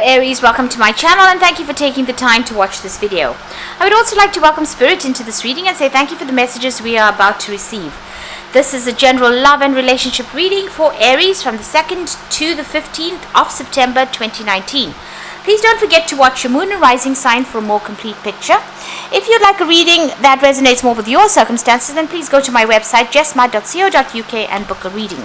Aries, welcome to my channel and thank you for taking the time to watch this video. I would also like to welcome Spirit into this reading and say thank you for the messages we are about to receive. This is a general love and relationship reading for Aries from the 2nd to the 15th of September 2019. Please don't forget to watch your moon and rising sign for a more complete picture. If you'd like a reading that resonates more with your circumstances, then please go to my website jessma.co.uk and book a reading.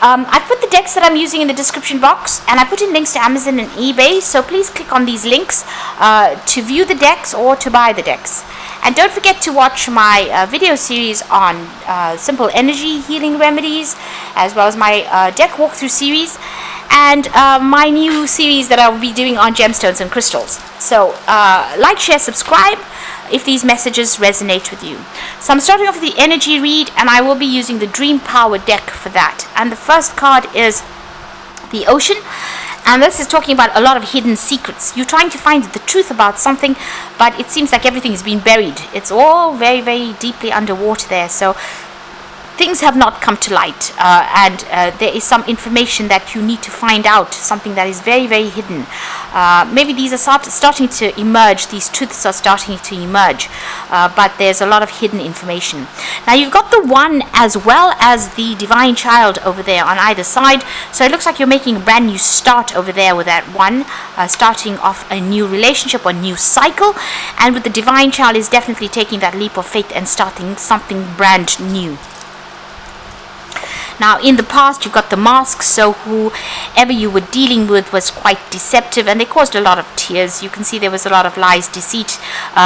I've put the decks that I'm using in the description box, and I put in links to Amazon and eBay, so please click on these links to view the decks or to buy the decks. And don't forget to watch my video series on simple energy healing remedies, as well as my deck walkthrough series, and my new series that I will be doing on gemstones and crystals. So like, share, subscribe if these messages resonate with you. So I'm starting off with the energy read, and I will be using the Dream Power deck for that. And the first card is the Ocean, and this is talking about a lot of hidden secrets. You're trying to find the truth about something, but it seems like everything is being buried. It's all very, very deeply underwater there. So things have not come to light, and there is some information that you need to find out, something that is very, very hidden. Maybe these are starting to emerge, these truths are starting to emerge, but there's a lot of hidden information. Now you've got the One as well as the Divine Child over there on either side, so it looks like you're making a brand new start over there with that One, starting off a new relationship or new cycle, and with the Divine Child is definitely taking that leap of faith and starting something brand new. Now, in the past, you've got the Mask, so whoever you were dealing with was quite deceptive, and they caused a lot of tears. You can see there was a lot of lies, deceit.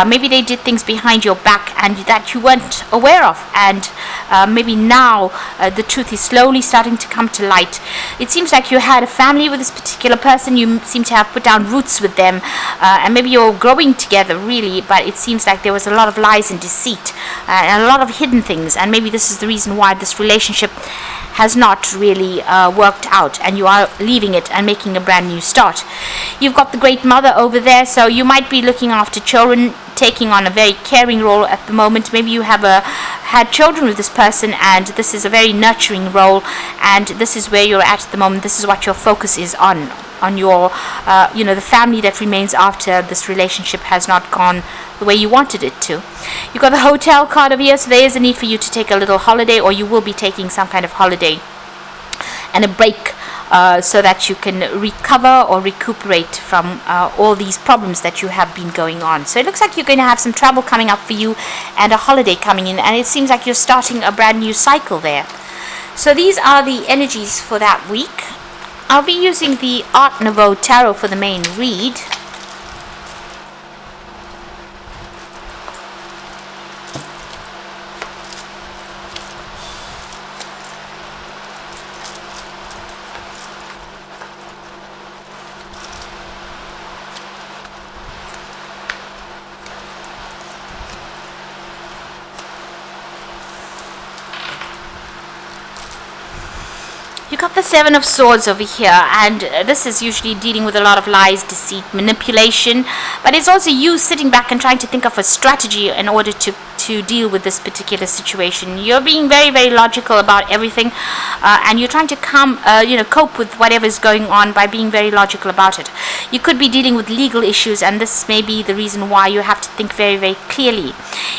Maybe they did things behind your back and that you weren't aware of, and maybe now the truth is slowly starting to come to light. It seems like you had a family with this particular person. You seem to have put down roots with them, and maybe you're growing together, really, but it seems like there was a lot of lies and deceit, and a lot of hidden things, and maybe this is the reason why this relationship has not really worked out, and you are leaving it and making a brand new start. You've got the Great Mother over there, so you might be looking after children, taking on a very caring role at the moment. Maybe you have had children with this person, and this is a very nurturing role, and this is where you're at the moment. This is what your focus is on your the family that remains after this relationship has not gone the way you wanted it to. You've got the Hotel card over here, so there is a need for you to take a little holiday, or you will be taking some kind of holiday and a break, so that you can recover or recuperate from all these problems that you have been going on. So it looks like you're going to have some travel coming up for you and a holiday coming in, and it seems like you're starting a brand new cycle there. So these are the energies for that week. I'll be using the Nouveau Tarot for the main read. You got the Seven of Swords over here, and this is usually dealing with a lot of lies, deceit, manipulation, but it's also you sitting back and trying to think of a strategy in order to deal with this particular situation. You're being very, very logical about everything, and you're trying to cope with whatever is going on by being very logical about it. You could be dealing with legal issues, and this may be the reason why you have to think very, very clearly.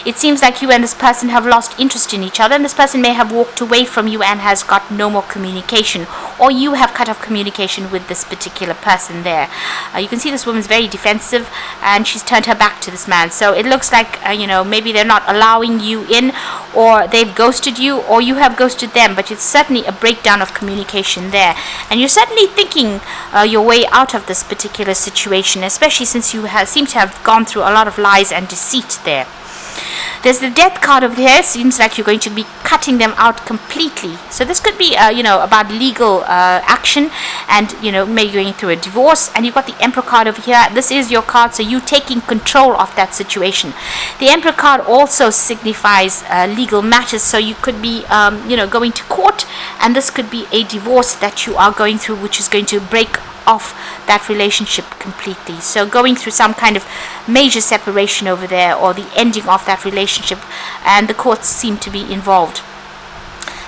It seems like you and this person have lost interest in each other, and this person may have walked away from you and has got no more communication, or you have cut off communication with this particular person there. You can see this woman's very defensive, and she's turned her back to this man. So it looks like maybe they're not allowing you in, or they've ghosted you, or you have ghosted them, but it's certainly a breakdown of communication there, and you're certainly thinking your way out of this particular situation, especially since you seem to have gone through a lot of lies and deceit there. There's the Death card over here. Seems like you're going to be cutting them out completely. So this could be, about legal action, and, maybe going through a divorce. And you've got the Emperor card over here. This is your card, so you taking control of that situation. The Emperor card also signifies legal matters, so you could be, going to court, and this could be a divorce that you are going through, which is going to break off that relationship completely. So going through some kind of major separation over there, or the ending of that relationship, and the courts seem to be involved.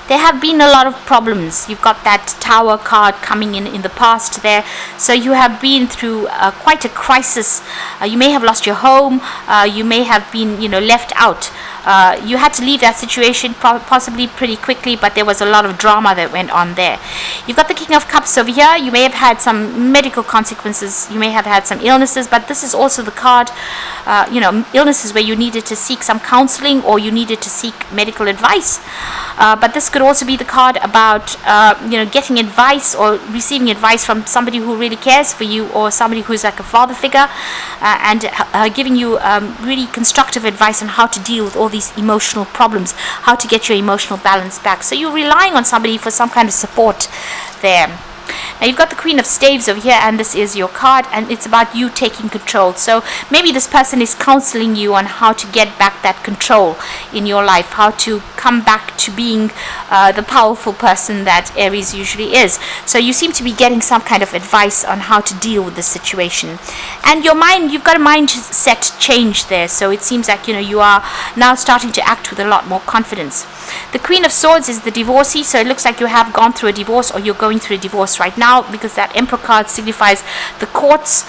there have been a lot of problems. You've got that Tower card coming in the past there. So you have been through quite a crisis. You may have lost your home. You may have been, left out. You had to leave that situation possibly pretty quickly, but there was a lot of drama that went on there. You've got the King of Cups over here. You may have had some medical consequences. You may have had some illnesses, but this is also the card, illnesses where you needed to seek some counseling or you needed to seek medical advice. But this could also be the card about, getting advice or receiving advice from somebody who really cares for you, or somebody who's like a father figure, and giving you really constructive advice on how to deal with all these emotional problems, how to get your emotional balance back. So you're relying on somebody for some kind of support there. Now you've got the Queen of Staves over here, and this is your card, and it's about you taking control. So maybe this person is counseling you on how to get back that control in your life, how to come back to being the powerful person that Aries usually is. So you seem to be getting some kind of advice on how to deal with the situation. And your mind, you've got a mindset change there. So it seems like, you are now starting to act with a lot more confidence. The Queen of Swords is the divorcee, so it looks like you have gone through a divorce, or you're going through a divorce right now, because that Emperor card signifies the courts.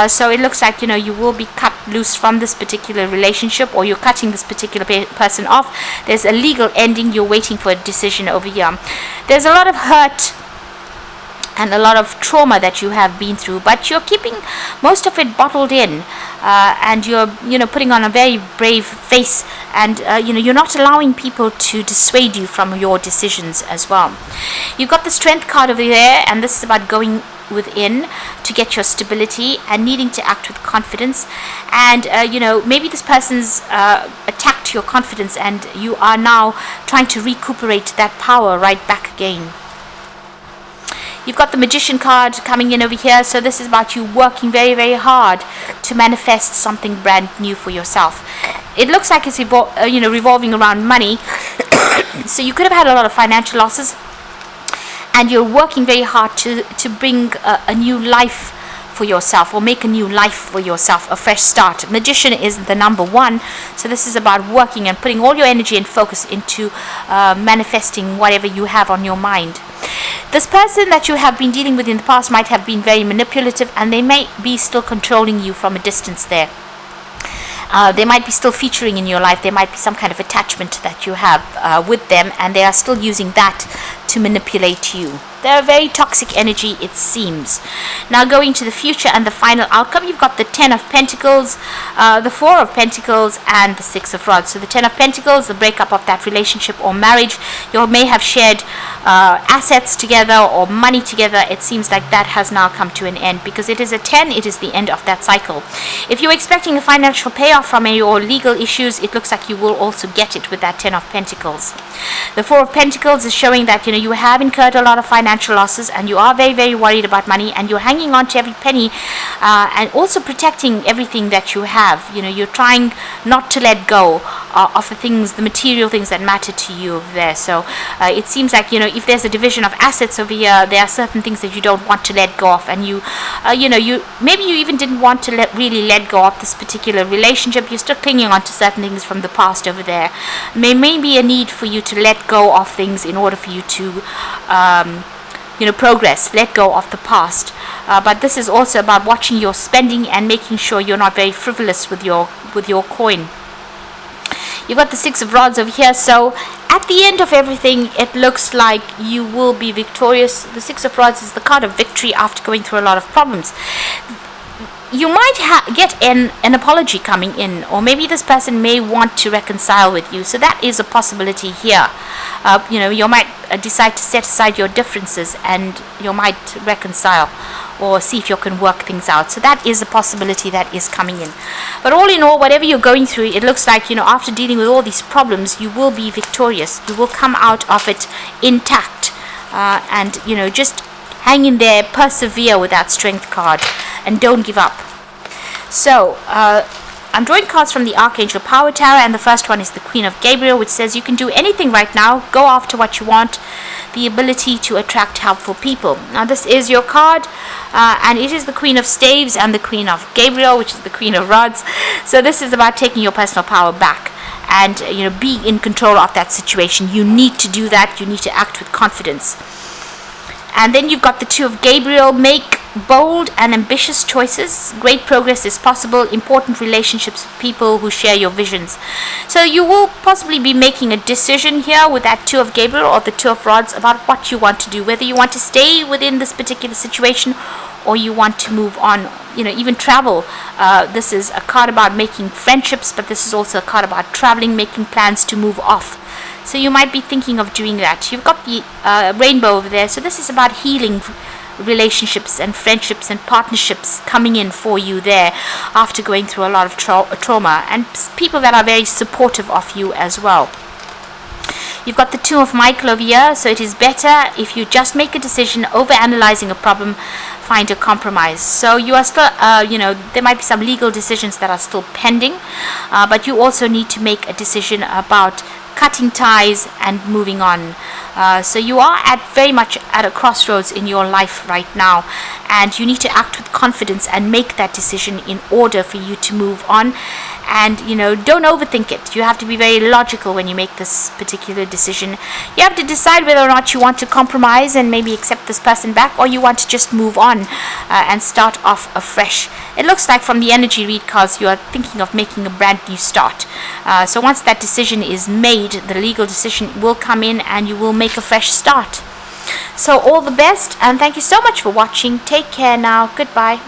So it looks like, you will be cut loose from this particular relationship, or you're cutting this particular person off. There's a legal ending. You're waiting for a decision over here. There's a lot of hurt and a lot of trauma that you have been through, but you're keeping most of it bottled in, and you're putting on a very brave face, and you're not allowing people to dissuade you from your decisions as well. You've got the Strength card over there, and this is about going within to get your stability and needing to act with confidence. And maybe this person's attacked your confidence, and you are now trying to recuperate that power right back again. You've got the Magician card coming in over here, so this is about you working very, very hard to manifest something brand new for yourself. It looks like it's revolving around money. So you could have had a lot of financial losses, and you're working very hard to bring a new life for yourself, or make a new life for yourself, a fresh start. Magician is the number 1, so this is about working and putting all your energy and focus into manifesting whatever you have on your mind. This person that you have been dealing with in the past might have been very manipulative, and they may be still controlling you from a distance there. They might be still featuring in your life. There might be some kind of attachment that you have with them, and they are still using that to manipulate you. They're a very toxic energy, it seems. Now going to the future and the final outcome, you've got the 10 of Pentacles, the 4 of Pentacles, and the 6 of Rods. So the 10 of Pentacles, the breakup of that relationship or marriage. You may have shared assets together or money together. It seems like that has now come to an end, because it is a 10, it is the end of that cycle. If you're expecting a financial payoff from your legal issues, it looks like you will also get it with that 10 of Pentacles. The 4 of Pentacles is showing that you have incurred a lot of financial losses, and you are very, very worried about money, and you're hanging on to every penny, and also protecting everything that you have. You're trying not to let go of the things, the material things that matter to you over there. So it seems like if there's a division of assets over here, there are certain things that you don't want to let go of, and maybe you even didn't want to really let go of this particular relationship. You're still clinging on to certain things from the past over there. There may be a need for you to let go of things in order for you to progress, let go of the past. But this is also about watching your spending and making sure you're not very frivolous with your coin. You've got the 6 of Rods over here, so at the end of everything, it looks like you will be victorious. The 6 of Rods is the card of victory after going through a lot of problems. You might get an apology coming in, or maybe this person may want to reconcile with you. So that is a possibility here. You might decide to set aside your differences, and you might reconcile or see if you can work things out. So that is a possibility that is coming in. But all in all, whatever you're going through, it looks like, after dealing with all these problems, you will be victorious. You will come out of it intact. And just hang in there, persevere with that Strength card, and don't give up. So I'm drawing cards from the Archangel Power Tower, and the first one is the Queen of Gabriel, which says you can do anything right now, go after what you want, the ability to attract helpful people. Now this is your card, and it is the Queen of Staves and the Queen of Gabriel, which is the Queen of Rods. So this is about taking your personal power back and being in control of that situation. You need to do that. You need to act with confidence. And then you've got the Two of Gabriel. Make bold and ambitious choices. Great progress is possible. Important relationships with people who share your visions. So you will possibly be making a decision here with that Two of Gabriel or the Two of Rods about what you want to do, whether you want to stay within this particular situation or you want to move on, even travel. This is a card about making friendships, but this is also a card about traveling, making plans to move off. So you might be thinking of doing that. You've got the rainbow over there. So this is about healing relationships and friendships and partnerships coming in for you there after going through a lot of trauma, and people that are very supportive of you as well. You've got the Two of Michael over here. So it is better if you just make a decision. Over analyzing a problem, find a compromise. So you are still, there might be some legal decisions that are still pending, but you also need to make a decision about cutting ties and moving on. So you are very much at a crossroads in your life right now, and you need to act with confidence and make that decision in order for you to move on. And don't overthink it. You have to be very logical when you make this particular decision. You have to decide whether or not you want to compromise and maybe accept this person back, or you want to just move on and start off afresh. It looks like from the energy read cards you are thinking of making a brand new start. So once that decision is made, the legal decision will come in and you will make a fresh start. So all the best, and thank you so much for watching. Take care now. Goodbye.